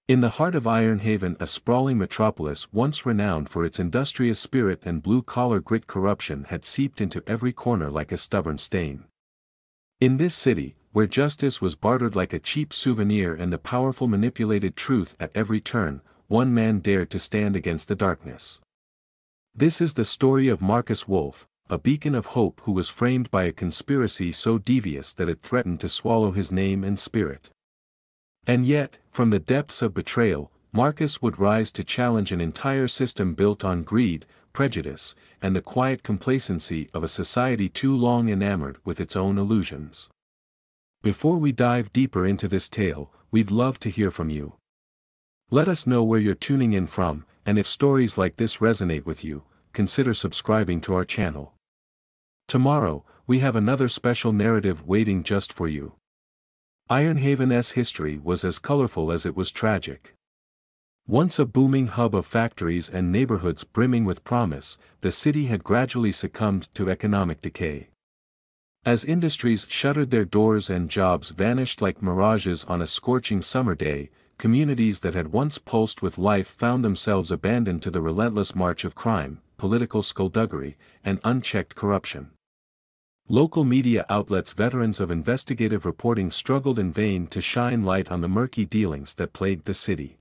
In the heart of Ironhaven, a sprawling metropolis once renowned for its industrious spirit and blue-collar grit, corruption had seeped into every corner like a stubborn stain. In this city, where justice was bartered like a cheap souvenir and the powerful manipulated truth at every turn, one man dared to stand against the darkness. This is the story of Marcus Wolf, a beacon of hope who was framed by a conspiracy so devious that it threatened to swallow his name and spirit. And yet, from the depths of betrayal, Marcus would rise to challenge an entire system built on greed, prejudice, and the quiet complacency of a society too long enamored with its own illusions. Before we dive deeper into this tale, we'd love to hear from you. Let us know where you're tuning in from, and if stories like this resonate with you, consider subscribing to our channel. Tomorrow, we have another special narrative waiting just for you. Ironhaven's history was as colorful as it was tragic. Once a booming hub of factories and neighborhoods brimming with promise, the city had gradually succumbed to economic decay. As industries shuttered their doors and jobs vanished like mirages on a scorching summer day, communities that had once pulsed with life found themselves abandoned to the relentless march of crime, political skullduggery, and unchecked corruption. Local media outlets, veterans of investigative reporting, struggled in vain to shine light on the murky dealings that plagued the city.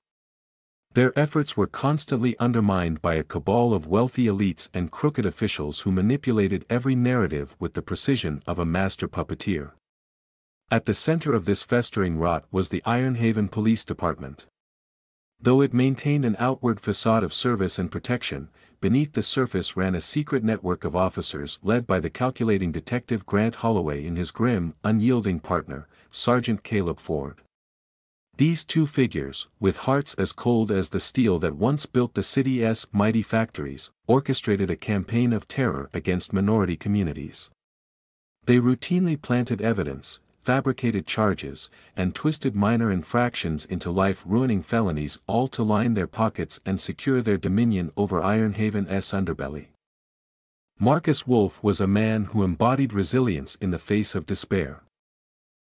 Their efforts were constantly undermined by a cabal of wealthy elites and crooked officials who manipulated every narrative with the precision of a master puppeteer. At the center of this festering rot was the Ironhaven Police Department. Though it maintained an outward facade of service and protection, beneath the surface ran a secret network of officers led by the calculating detective Grant Holloway and his grim, unyielding partner, Sergeant Caleb Ford. These two figures, with hearts as cold as the steel that once built the city's mighty factories, orchestrated a campaign of terror against minority communities. They routinely planted evidence, fabricated charges, and twisted minor infractions into life-ruining felonies, all to line their pockets and secure their dominion over Ironhaven's underbelly. Marcus Wolf was a man who embodied resilience in the face of despair.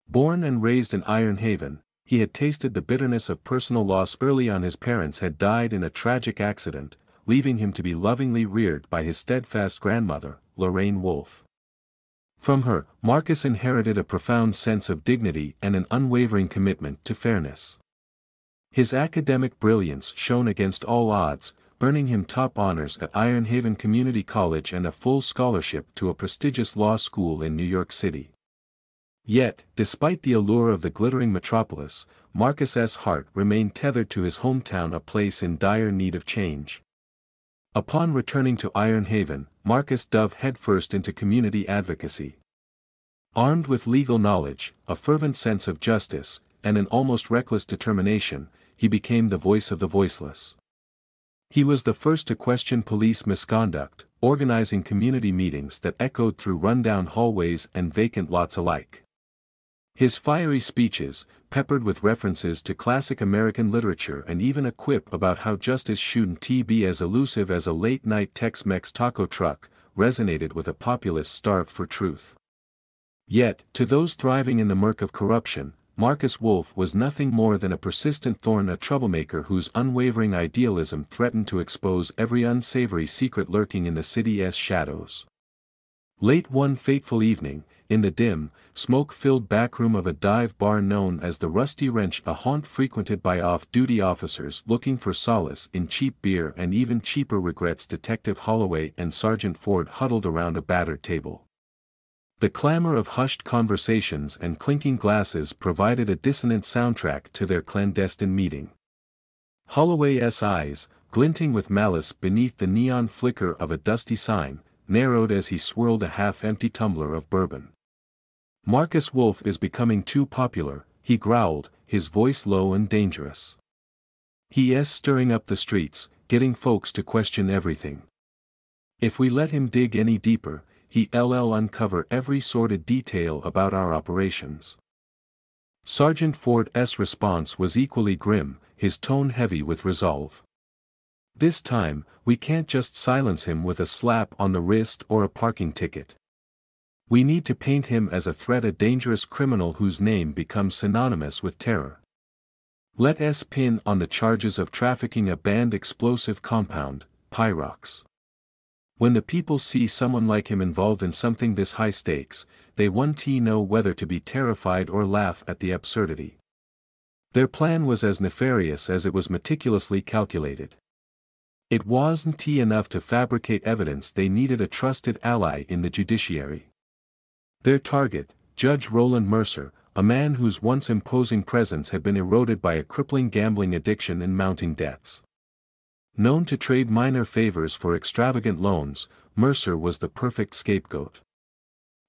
Born and raised in Ironhaven, he had tasted the bitterness of personal loss early on. His parents had died in a tragic accident, leaving him to be lovingly reared by his steadfast grandmother, Lorraine Wolf. From her, Marcus inherited a profound sense of dignity and an unwavering commitment to fairness. His academic brilliance shone against all odds, earning him top honors at Ironhaven Community College and a full scholarship to a prestigious law school in New York City. Yet, despite the allure of the glittering metropolis, Marcus's heart remained tethered to his hometown, a place in dire need of change. Upon returning to Ironhaven, Marcus dove headfirst into community advocacy. Armed with legal knowledge, a fervent sense of justice, and an almost reckless determination, he became the voice of the voiceless. He was the first to question police misconduct, organizing community meetings that echoed through rundown hallways and vacant lots alike. His fiery speeches, peppered with references to classic American literature and even a quip about how justice shouldn't be as elusive as a late-night Tex-Mex taco truck, resonated with a populace starved for truth. Yet, to those thriving in the murk of corruption, Marcus Wolf was nothing more than a persistent thorn, a troublemaker whose unwavering idealism threatened to expose every unsavory secret lurking in the city's shadows. Late one fateful evening, in the dim, smoke-filled backroom of a dive bar known as the Rusty Wrench, a haunt frequented by off-duty officers looking for solace in cheap beer and even cheaper regrets, Detective Holloway and Sergeant Ford huddled around a battered table. The clamor of hushed conversations and clinking glasses provided a dissonant soundtrack to their clandestine meeting. Holloway's eyes, glinting with malice beneath the neon flicker of a dusty sign, narrowed as he swirled a half-empty tumbler of bourbon. "Marcus Wolf is becoming too popular," he growled, his voice low and dangerous. "He is stirring up the streets, getting folks to question everything. If we let him dig any deeper, he'll uncover every sordid detail about our operations." Sergeant Ford's response was equally grim, his tone heavy with resolve. "This time, we can't just silence him with a slap on the wrist or a parking ticket. We need to paint him as a threat, a dangerous criminal whose name becomes synonymous with terror. Let S pin on the charges of trafficking a banned explosive compound, pyrox. When the people see someone like him involved in something this high stakes, they won't know whether to be terrified or laugh at the absurdity. Their plan was as nefarious as it was meticulously calculated. It wasn't enough to fabricate evidence, they needed a trusted ally in the judiciary. Their target, Judge Roland Mercer, a man whose once imposing presence had been eroded by a crippling gambling addiction and mounting debts. Known to trade minor favors for extravagant loans, Mercer was the perfect scapegoat.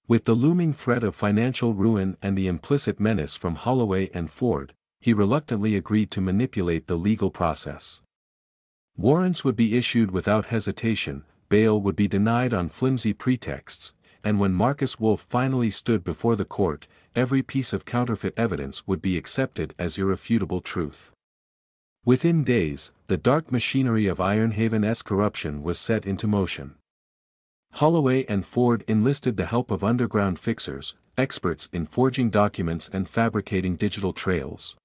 With the looming threat of financial ruin and the implicit menace from Holloway and Ford, he reluctantly agreed to manipulate the legal process. Warrants would be issued without hesitation, bail would be denied on flimsy pretexts, and when Marcus Wolf finally stood before the court, every piece of counterfeit evidence would be accepted as irrefutable truth. Within days, the dark machinery of Ironhaven's corruption was set into motion. Holloway and Ford enlisted the help of underground fixers, experts in forging documents and fabricating digital trails.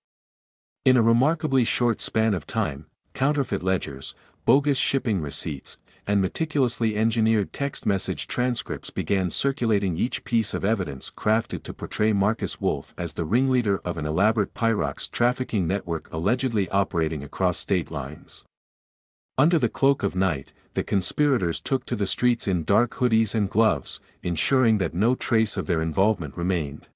In a remarkably short span of time, counterfeit ledgers, bogus shipping receipts, and meticulously engineered text message transcripts began circulating, each piece of evidence crafted to portray Marcus Wolf as the ringleader of an elaborate pyrox trafficking network allegedly operating across state lines. Under the cloak of night, the conspirators took to the streets in dark hoodies and gloves, ensuring that no trace of their involvement remained.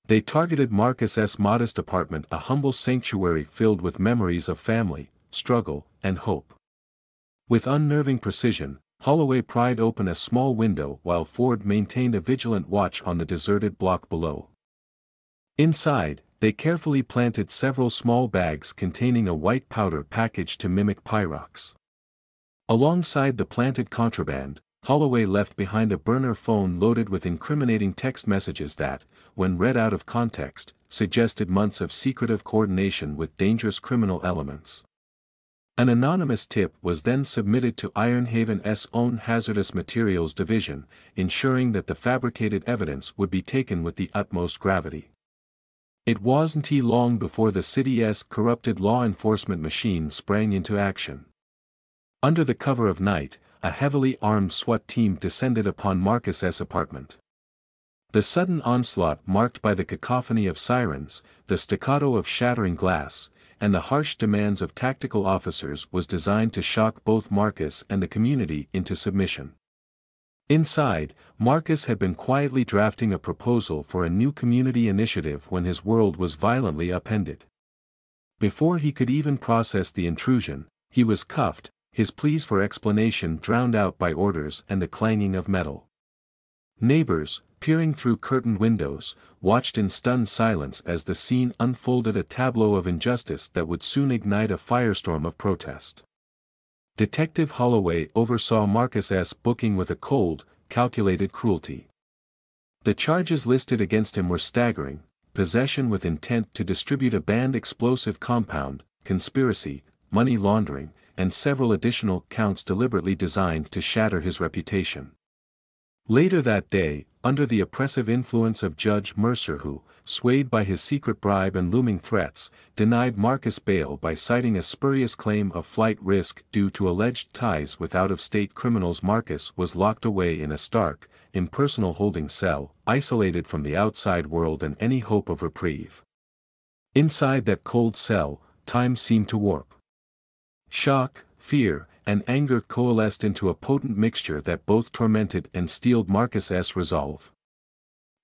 They targeted Marcus's modest apartment, a humble sanctuary filled with memories of family, struggle, and hope. With unnerving precision, Holloway pried open a small window while Ford maintained a vigilant watch on the deserted block below. Inside, they carefully planted several small bags containing a white powder packaged to mimic pyrox. Alongside the planted contraband, Holloway left behind a burner phone loaded with incriminating text messages that, when read out of context, suggested months of secretive coordination with dangerous criminal elements. An anonymous tip was then submitted to Ironhaven's own Hazardous Materials Division, ensuring that the fabricated evidence would be taken with the utmost gravity. It wasn't long before the city's corrupted law enforcement machine sprang into action. Under the cover of night, a heavily armed SWAT team descended upon Marcus's apartment. The sudden onslaught, marked by the cacophony of sirens, the staccato of shattering glass, and the harsh demands of tactical officers, was designed to shock both Marcus and the community into submission. Inside, Marcus had been quietly drafting a proposal for a new community initiative when his world was violently upended. Before he could even process the intrusion, he was cuffed, his pleas for explanation drowned out by orders and the clanging of metal. Neighbors, peering through curtained windows, watched in stunned silence as the scene unfolded, a tableau of injustice that would soon ignite a firestorm of protest. Detective Holloway oversaw Marcus's booking with a cold, calculated cruelty. The charges listed against him were staggering: possession with intent to distribute a banned explosive compound, conspiracy, money laundering, and several additional counts deliberately designed to shatter his reputation. Later that day, under the oppressive influence of Judge Mercer, who, swayed by his secret bribe and looming threats, denied Marcus bail by citing a spurious claim of flight risk due to alleged ties with out-of-state criminals, Marcus was locked away in a stark, impersonal holding cell, isolated from the outside world and any hope of reprieve. Inside that cold cell, time seemed to warp. Shock, fear, and anger coalesced into a potent mixture that both tormented and steeled Marcus's resolve.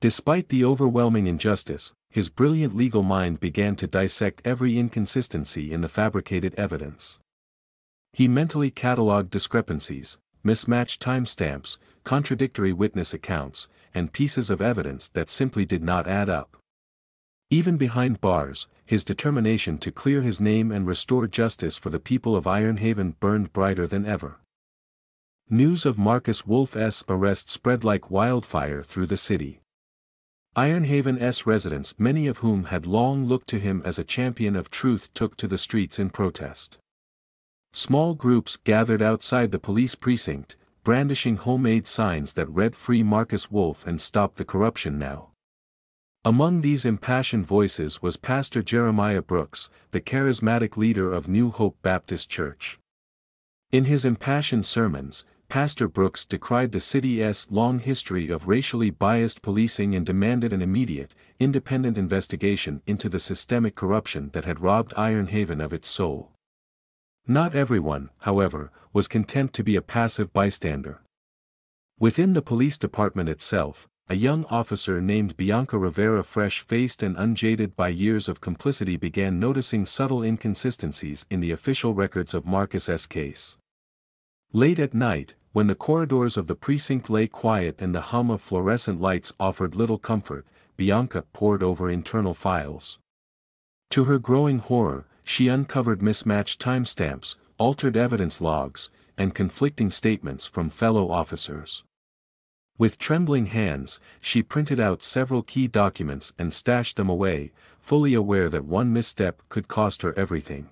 Despite the overwhelming injustice, his brilliant legal mind began to dissect every inconsistency in the fabricated evidence. He mentally catalogued discrepancies, mismatched timestamps, contradictory witness accounts, and pieces of evidence that simply did not add up. Even behind bars, his determination to clear his name and restore justice for the people of Ironhaven burned brighter than ever. News of Marcus Wolf's arrest spread like wildfire through the city. Ironhaven's residents, many of whom had long looked to him as a champion of truth, took to the streets in protest. Small groups gathered outside the police precinct, brandishing homemade signs that read "Free Marcus Wolf and Stop the Corruption Now." Among these impassioned voices was Pastor Jeremiah Brooks, the charismatic leader of New Hope Baptist Church. In his impassioned sermons, Pastor Brooks decried the city's long history of racially biased policing and demanded an immediate, independent investigation into the systemic corruption that had robbed Iron Haven of its soul. Not everyone, however, was content to be a passive bystander. Within the police department itself, a young officer named Bianca Rivera, fresh-faced and unjaded by years of complicity, began noticing subtle inconsistencies in the official records of Marcus's case. Late at night, when the corridors of the precinct lay quiet and the hum of fluorescent lights offered little comfort, Bianca pored over internal files. To her growing horror, she uncovered mismatched timestamps, altered evidence logs, and conflicting statements from fellow officers. With trembling hands, she printed out several key documents and stashed them away, fully aware that one misstep could cost her everything.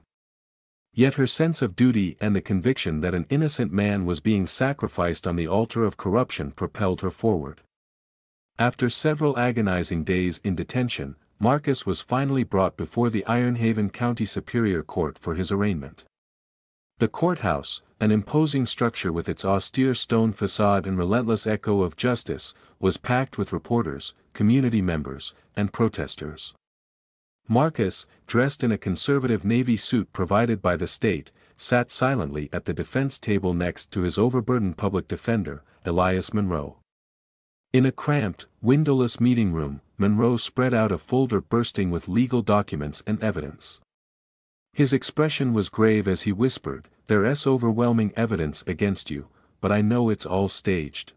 Yet her sense of duty and the conviction that an innocent man was being sacrificed on the altar of corruption propelled her forward. After several agonizing days in detention, Marcus was finally brought before the Iron Haven County Superior Court for his arraignment. The courthouse, an imposing structure with its austere stone facade and relentless echo of justice, was packed with reporters, community members, and protesters. Marcus, dressed in a conservative navy suit provided by the state, sat silently at the defense table next to his overburdened public defender, Elias Monroe. In a cramped, windowless meeting room, Monroe spread out a folder bursting with legal documents and evidence. His expression was grave as he whispered, "There's overwhelming evidence against you, but I know it's all staged."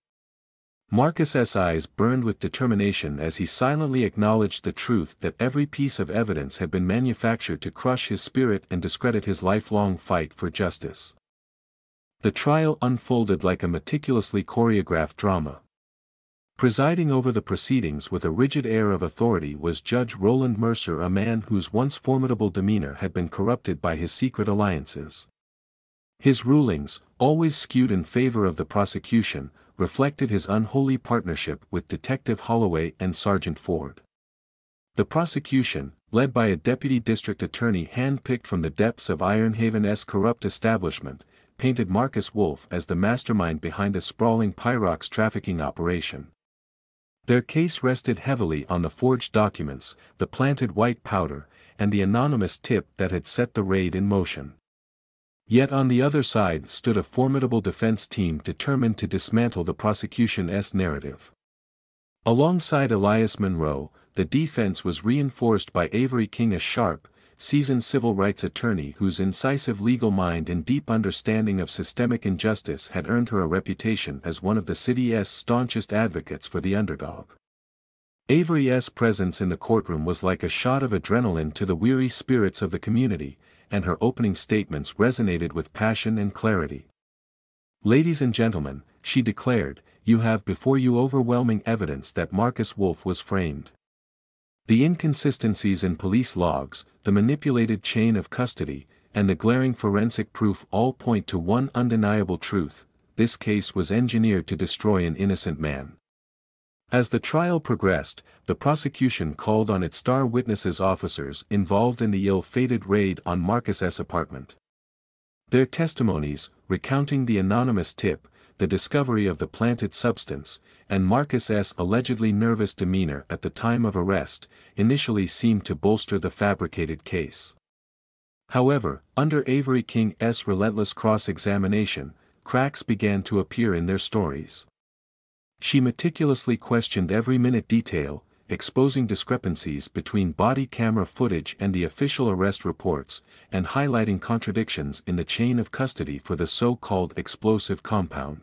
Marcus's eyes burned with determination as he silently acknowledged the truth that every piece of evidence had been manufactured to crush his spirit and discredit his lifelong fight for justice. The trial unfolded like a meticulously choreographed drama. Presiding over the proceedings with a rigid air of authority was Judge Roland Mercer, a man whose once formidable demeanor had been corrupted by his secret alliances. His rulings, always skewed in favor of the prosecution, reflected his unholy partnership with Detective Holloway and Sergeant Ford. The prosecution, led by a deputy district attorney handpicked from the depths of Iron Haven's corrupt establishment, painted Marcus Wolfe as the mastermind behind a sprawling Pyrox trafficking operation. Their case rested heavily on the forged documents, the planted white powder, and the anonymous tip that had set the raid in motion. Yet on the other side stood a formidable defense team determined to dismantle the prosecution's narrative. Alongside Elias Monroe, the defense was reinforced by Avery King, a sharp, seasoned civil rights attorney whose incisive legal mind and deep understanding of systemic injustice had earned her a reputation as one of the city's staunchest advocates for the underdog. Avery's presence in the courtroom was like a shot of adrenaline to the weary spirits of the community, and her opening statements resonated with passion and clarity. "Ladies and gentlemen," she declared, "you have before you overwhelming evidence that Marcus Wolfe was framed. The inconsistencies in police logs, the manipulated chain of custody, and the glaring forensic proof all point to one undeniable truth: this case was engineered to destroy an innocent man." As the trial progressed, the prosecution called on its star witnesses, officers involved in the ill-fated raid on Marcus's apartment. Their testimonies, recounting the anonymous tip, the discovery of the planted substance, and Marcus's allegedly nervous demeanor at the time of arrest, initially seemed to bolster the fabricated case. However, under Avery King's relentless cross-examination, cracks began to appear in their stories. She meticulously questioned every minute detail, exposing discrepancies between body camera footage and the official arrest reports, and highlighting contradictions in the chain of custody for the so-called explosive compound.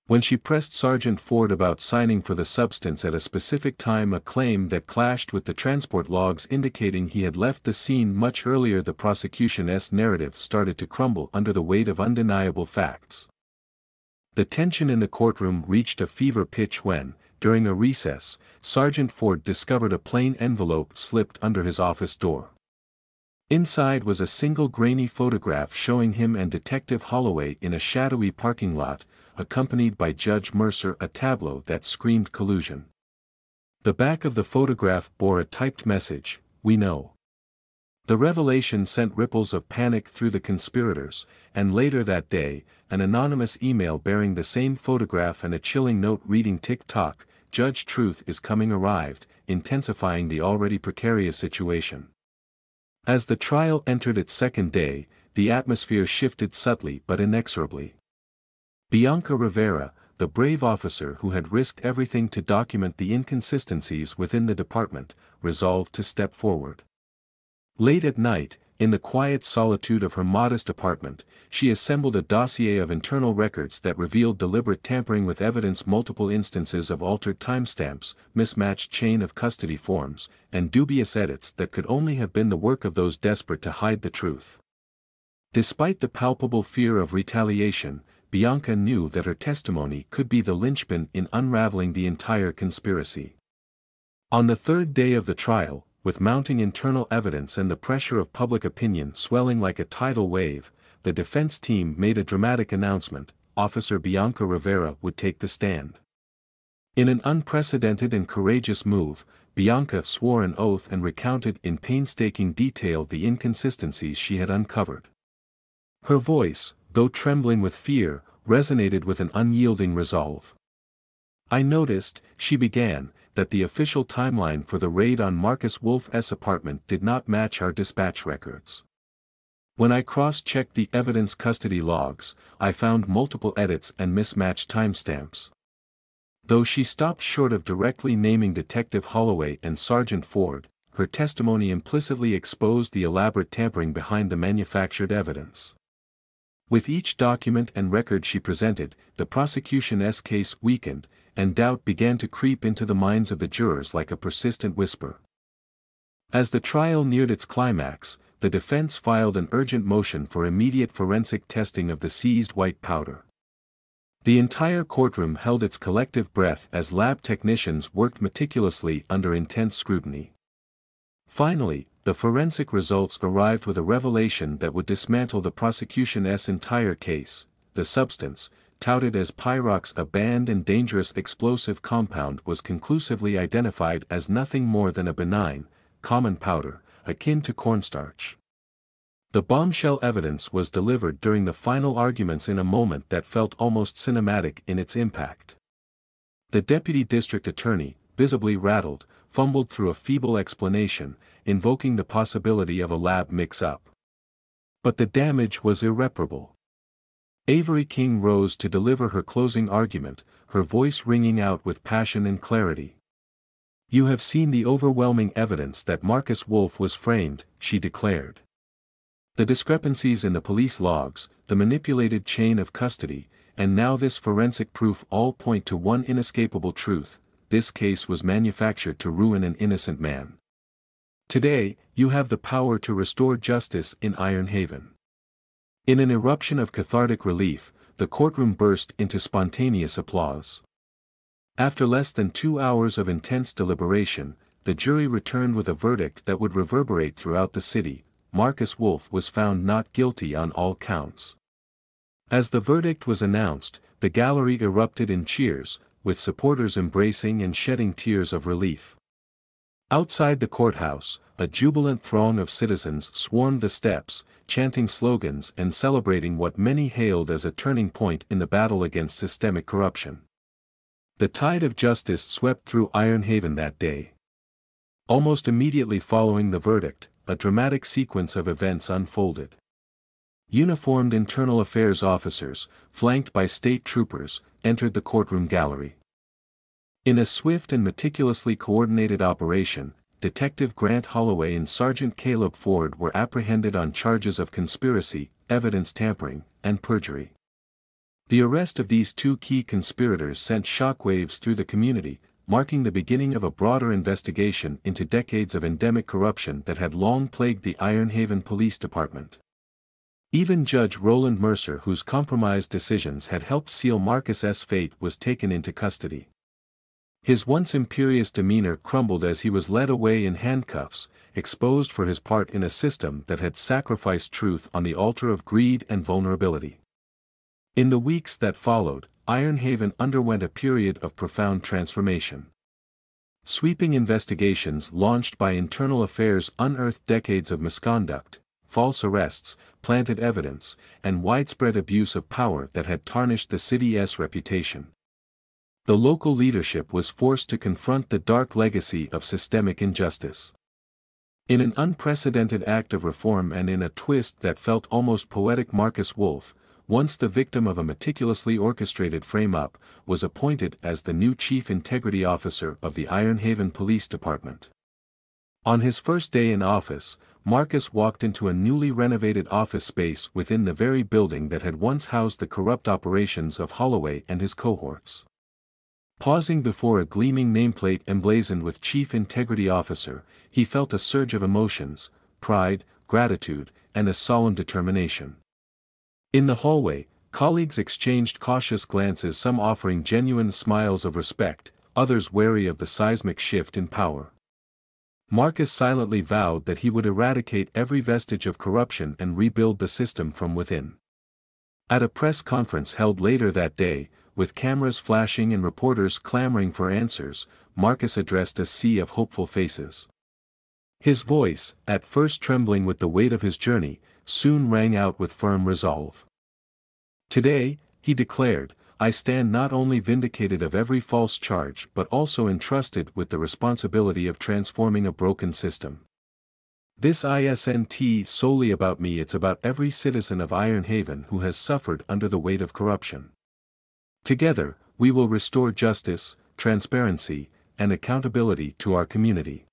When she pressed Sergeant Ford about signing for the substance at a specific time, a claim that clashed with the transport logs indicating he had left the scene much earlier, the prosecution's narrative started to crumble under the weight of undeniable facts. The tension in the courtroom reached a fever pitch when, during a recess, Sergeant Ford discovered a plain envelope slipped under his office door. Inside was a single grainy photograph showing him and Detective Holloway in a shadowy parking lot, accompanied by Judge Mercer, a tableau that screamed collusion. The back of the photograph bore a typed message, "We know." The revelation sent ripples of panic through the conspirators, and later that day, an anonymous email bearing the same photograph and a chilling note reading "Tick-tock, Judge Truth is coming" arrived, intensifying the already precarious situation. As the trial entered its second day, the atmosphere shifted subtly but inexorably. Bianca Rivera, the brave officer who had risked everything to document the inconsistencies within the department, resolved to step forward. Late at night, in the quiet solitude of her modest apartment, she assembled a dossier of internal records that revealed deliberate tampering with evidence, multiple instances of altered timestamps, mismatched chain of custody forms, and dubious edits that could only have been the work of those desperate to hide the truth. Despite the palpable fear of retaliation, Bianca knew that her testimony could be the linchpin in unraveling the entire conspiracy. On the third day of the trial, with mounting internal evidence and the pressure of public opinion swelling like a tidal wave, the defense team made a dramatic announcement: Officer Bianca Rivera would take the stand. In an unprecedented and courageous move, Bianca swore an oath and recounted in painstaking detail the inconsistencies she had uncovered. Her voice, though trembling with fear, resonated with an unyielding resolve. "I noticed," she began, "that the official timeline for the raid on Marcus Wolf's apartment did not match our dispatch records. When I cross-checked the evidence custody logs, I found multiple edits and mismatched timestamps." Though she stopped short of directly naming Detective Holloway and Sergeant Ford, her testimony implicitly exposed the elaborate tampering behind the manufactured evidence. With each document and record she presented, the prosecution's case weakened, and doubt began to creep into the minds of the jurors like a persistent whisper. As the trial neared its climax, the defense filed an urgent motion for immediate forensic testing of the seized white powder. The entire courtroom held its collective breath as lab technicians worked meticulously under intense scrutiny. Finally, the forensic results arrived with a revelation that would dismantle the prosecution's entire case. The substance, touted as pyrox, a banned and dangerous explosive compound, was conclusively identified as nothing more than a benign, common powder, akin to cornstarch. The bombshell evidence was delivered during the final arguments in a moment that felt almost cinematic in its impact. The deputy district attorney, visibly rattled, fumbled through a feeble explanation, invoking the possibility of a lab mix-up. But the damage was irreparable. Avery King rose to deliver her closing argument, her voice ringing out with passion and clarity. "You have seen the overwhelming evidence that Marcus Wolf was framed," she declared. "The discrepancies in the police logs, the manipulated chain of custody, and now this forensic proof all point to one inescapable truth: this case was manufactured to ruin an innocent man. Today, you have the power to restore justice in Iron Haven." In an eruption of cathartic relief, the courtroom burst into spontaneous applause. After less than 2 hours of intense deliberation, the jury returned with a verdict that would reverberate throughout the city: Marcus Wolf was found not guilty on all counts. As the verdict was announced, the gallery erupted in cheers, with supporters embracing and shedding tears of relief. Outside the courthouse, a jubilant throng of citizens swarmed the steps, chanting slogans and celebrating what many hailed as a turning point in the battle against systemic corruption. The tide of justice swept through Iron Haven that day. Almost immediately following the verdict, a dramatic sequence of events unfolded. Uniformed internal affairs officers, flanked by state troopers, entered the courtroom gallery. In a swift and meticulously coordinated operation, Detective Grant Holloway and Sergeant Caleb Ford were apprehended on charges of conspiracy, evidence tampering, and perjury. The arrest of these two key conspirators sent shockwaves through the community, marking the beginning of a broader investigation into decades of endemic corruption that had long plagued the Iron Haven Police Department. Even Judge Roland Mercer, whose compromised decisions had helped seal Marcus's fate, was taken into custody. His once imperious demeanor crumbled as he was led away in handcuffs, exposed for his part in a system that had sacrificed truth on the altar of greed and vulnerability. In the weeks that followed, Iron Haven underwent a period of profound transformation. Sweeping investigations launched by Internal Affairs unearthed decades of misconduct, false arrests, planted evidence, and widespread abuse of power that had tarnished the city's reputation. The local leadership was forced to confront the dark legacy of systemic injustice. In an unprecedented act of reform and in a twist that felt almost poetic, Marcus Wolf, once the victim of a meticulously orchestrated frame-up, was appointed as the new Chief Integrity Officer of the Ironhaven Police Department. On his first day in office, Marcus walked into a newly renovated office space within the very building that had once housed the corrupt operations of Holloway and his cohorts. Pausing before a gleaming nameplate emblazoned with Chief Integrity Officer, he felt a surge of emotions, pride, gratitude, and a solemn determination. In the hallway, colleagues exchanged cautious glances, some offering genuine smiles of respect, others wary of the seismic shift in power. Marcus silently vowed that he would eradicate every vestige of corruption and rebuild the system from within. At a press conference held later that day, with cameras flashing and reporters clamoring for answers, Marcus addressed a sea of hopeful faces. His voice, at first trembling with the weight of his journey, soon rang out with firm resolve. "Today," he declared, "I stand not only vindicated of every false charge but also entrusted with the responsibility of transforming a broken system. This isn't solely about me, it's about every citizen of Ironhaven who has suffered under the weight of corruption. Together, we will restore justice, transparency, and accountability to our community."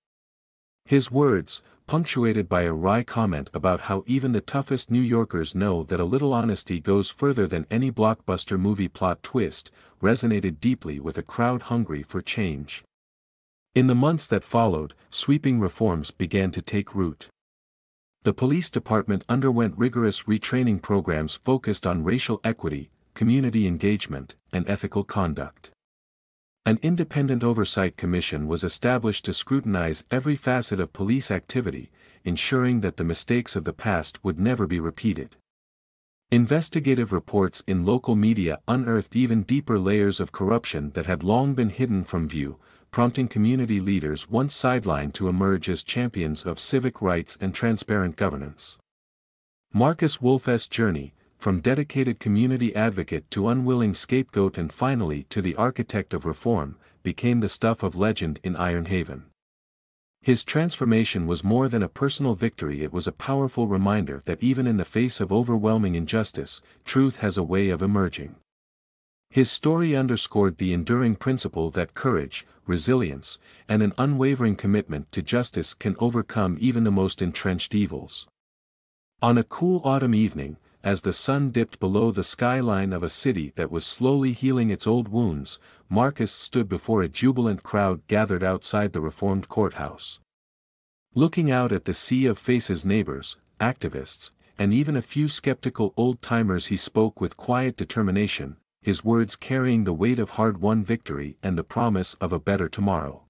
His words, punctuated by a wry comment about how even the toughest New Yorkers know that a little honesty goes further than any blockbuster movie plot twist, resonated deeply with a crowd hungry for change. In the months that followed, sweeping reforms began to take root. The police department underwent rigorous retraining programs focused on racial equity, community engagement, and ethical conduct. An independent oversight commission was established to scrutinize every facet of police activity, ensuring that the mistakes of the past would never be repeated. Investigative reports in local media unearthed even deeper layers of corruption that had long been hidden from view, prompting community leaders once sidelined to emerge as champions of civic rights and transparent governance. Marcus Wolf's journey, from dedicated community advocate to unwilling scapegoat and finally to the architect of reform, became the stuff of legend in Ironhaven. His transformation was more than a personal victory, it was a powerful reminder that even in the face of overwhelming injustice, truth has a way of emerging. His story underscored the enduring principle that courage, resilience, and an unwavering commitment to justice can overcome even the most entrenched evils. On a cool autumn evening, as the sun dipped below the skyline of a city that was slowly healing its old wounds, Marcus stood before a jubilant crowd gathered outside the reformed courthouse. Looking out at the sea of faces, neighbors, activists, and even a few skeptical old-timers, he spoke with quiet determination, his words carrying the weight of hard-won victory and the promise of a better tomorrow.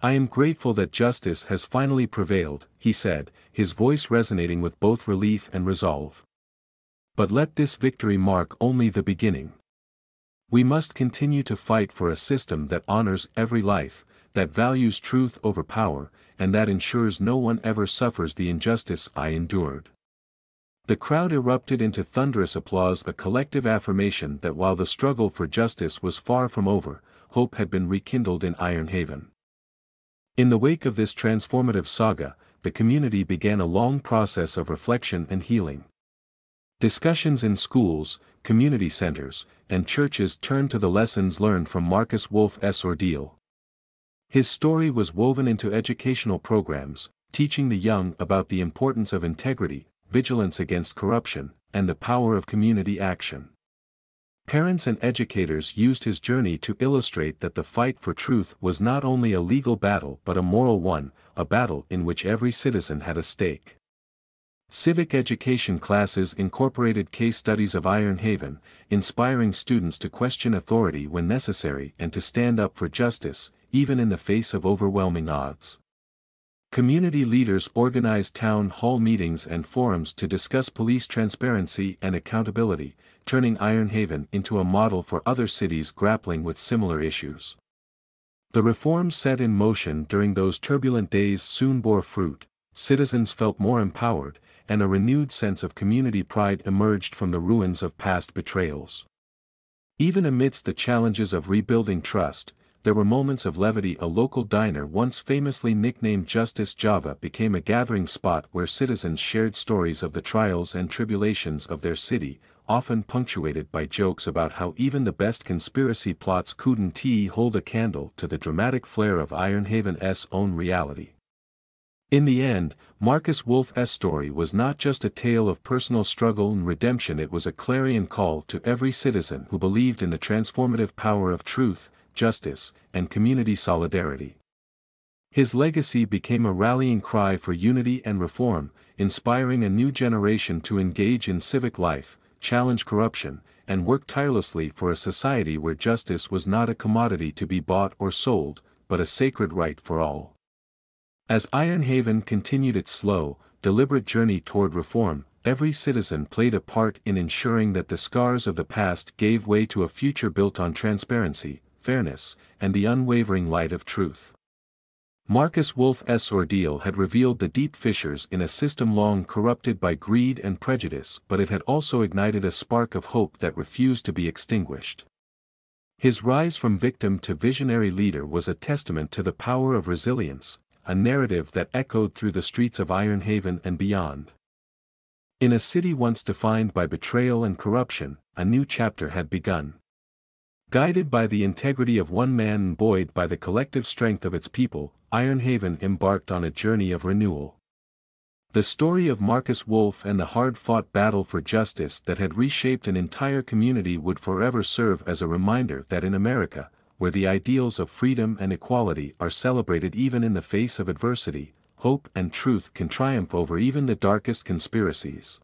"I am grateful that justice has finally prevailed," he said, his voice resonating with both relief and resolve. "But let this victory mark only the beginning. We must continue to fight for a system that honors every life, that values truth over power, and that ensures no one ever suffers the injustice I endured." The crowd erupted into thunderous applause, a collective affirmation that while the struggle for justice was far from over, hope had been rekindled in Ironhaven. In the wake of this transformative saga, the community began a long process of reflection and healing. Discussions in schools, community centers, and churches turned to the lessons learned from Marcus Wolf's ordeal. His story was woven into educational programs, teaching the young about the importance of integrity, vigilance against corruption, and the power of community action. Parents and educators used his journey to illustrate that the fight for truth was not only a legal battle but a moral one, a battle in which every citizen had a stake. Civic education classes incorporated case studies of Ironhaven, inspiring students to question authority when necessary and to stand up for justice, even in the face of overwhelming odds. Community leaders organized town hall meetings and forums to discuss police transparency and accountability, turning Ironhaven into a model for other cities grappling with similar issues. The reforms set in motion during those turbulent days soon bore fruit, citizens felt more empowered, and a renewed sense of community pride emerged from the ruins of past betrayals. Even amidst the challenges of rebuilding trust, there were moments of levity. A local diner once famously nicknamed Justice Java became a gathering spot where citizens shared stories of the trials and tribulations of their city, often punctuated by jokes about how even the best conspiracy plots couldn't hold a candle to the dramatic flair of Ironhaven's own reality. In the end, Marcus Wolf's story was not just a tale of personal struggle and redemption, it was a clarion call to every citizen who believed in the transformative power of truth, justice, and community solidarity. His legacy became a rallying cry for unity and reform, inspiring a new generation to engage in civic life, challenge corruption, and work tirelessly for a society where justice was not a commodity to be bought or sold, but a sacred right for all. As Ironhaven continued its slow, deliberate journey toward reform, every citizen played a part in ensuring that the scars of the past gave way to a future built on transparency, fairness, and the unwavering light of truth. Marcus Wolf's ordeal had revealed the deep fissures in a system long corrupted by greed and prejudice, but it had also ignited a spark of hope that refused to be extinguished. His rise from victim to visionary leader was a testament to the power of resilience, a narrative that echoed through the streets of Ironhaven and beyond. In a city once defined by betrayal and corruption, a new chapter had begun. Guided by the integrity of one man and buoyed by the collective strength of its people, Ironhaven embarked on a journey of renewal. The story of Marcus Wolf and the hard-fought battle for justice that had reshaped an entire community would forever serve as a reminder that in America, where the ideals of freedom and equality are celebrated even in the face of adversity, hope and truth can triumph over even the darkest conspiracies.